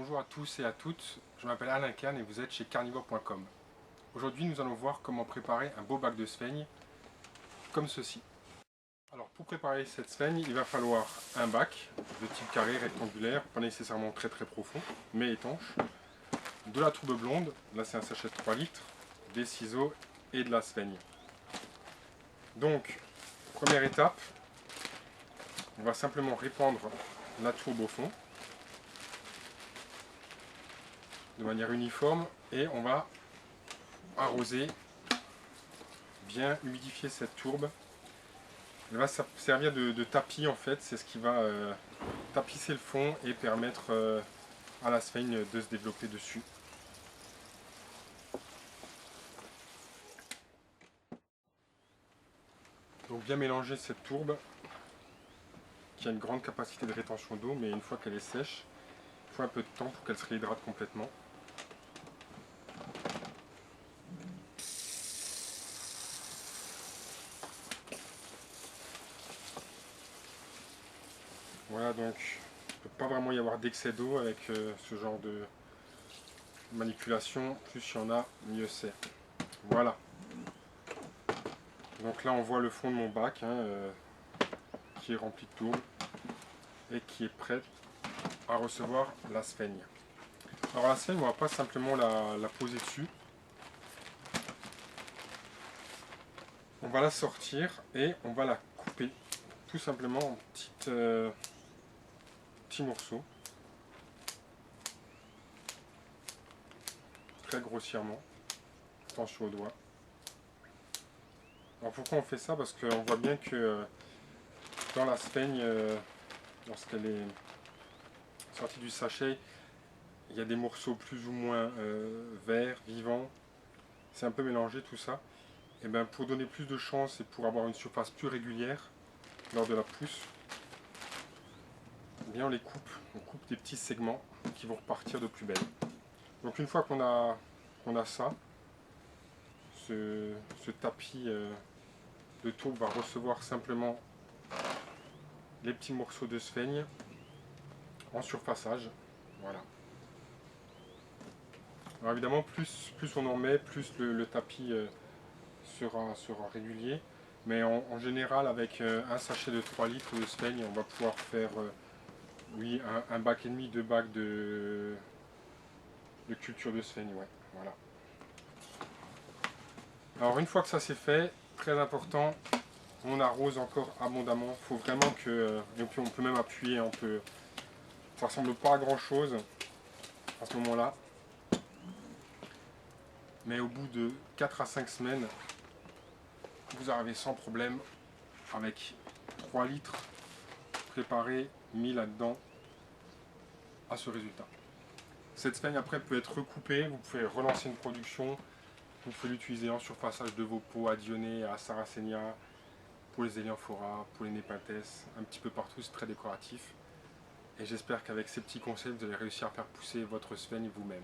Bonjour à tous et à toutes, je m'appelle Alain Kahn et vous êtes chez carnivore.com. Aujourd'hui nous allons voir comment préparer un beau bac de sphaigne comme ceci. Alors pour préparer cette sphaigne, il va falloir un bac de type carré rectangulaire, pas nécessairement très profond, mais étanche, de la tourbe blonde, là c'est un sachet de 3 litres, des ciseaux et de la sphaigne. Donc, première étape, on va simplement répandre la tourbe au fond de manière uniforme et on va arroser, bien humidifier cette tourbe. Elle va servir de tapis en fait, c'est ce qui va tapisser le fond et permettre à la sphaigne de se développer dessus. Donc bien mélanger cette tourbe qui a une grande capacité de rétention d'eau, mais une fois qu'elle est sèche, il faut un peu de temps pour qu'elle se réhydrate complètement. Voilà, donc il ne peut pas vraiment y avoir d'excès d'eau avec ce genre de manipulation. Plus il y en a, mieux c'est. Voilà. Donc là on voit le fond de mon bac qui est rempli de tourbe et qui est prêt à recevoir la sphaigne. Alors la sphaigne, on ne va pas simplement la poser dessus. On va la sortir et on va la couper tout simplement en petits morceaux. Très grossièrement. Attention aux doigts. Alors pourquoi on fait ça? Parce qu'on voit bien que dans la sphaigne, lorsqu'elle est sortie du sachet, il y a des morceaux plus ou moins verts, vivants. C'est un peu mélangé tout ça. Et bien pour donner plus de chance et pour avoir une surface plus régulière lors de la pousse, eh bien on coupe des petits segments qui vont repartir de plus belle. Donc une fois qu'on a ça, ce tapis de tourbe va recevoir simplement les petits morceaux de sphaigne en surfaçage. Voilà. Alors évidemment, plus on en met, plus le tapis sera régulier. Mais en général, avec un sachet de 3 litres de sphaigne, on va pouvoir faire oui, un bac et demi, 2 bacs de culture de sphaigne. Ouais, voilà. Alors une fois que ça c'est fait, très important, on arrose encore abondamment. Il faut vraiment que... et puis on peut même appuyer, ça ressemble pas à grand chose à ce moment-là. Mais au bout de 4 à 5 semaines, vous arrivez sans problème avec 3 litres préparés, mis là-dedans, à ce résultat. Cette sphaigne après peut être recoupée, vous pouvez relancer une production, vous pouvez l'utiliser en surfaçage de vos pots additionnés à Sarracenia, pour les Elianthora, pour les Nepenthes, un petit peu partout, c'est très décoratif. Et j'espère qu'avec ces petits conseils, vous allez réussir à faire pousser votre sphaigne vous-même.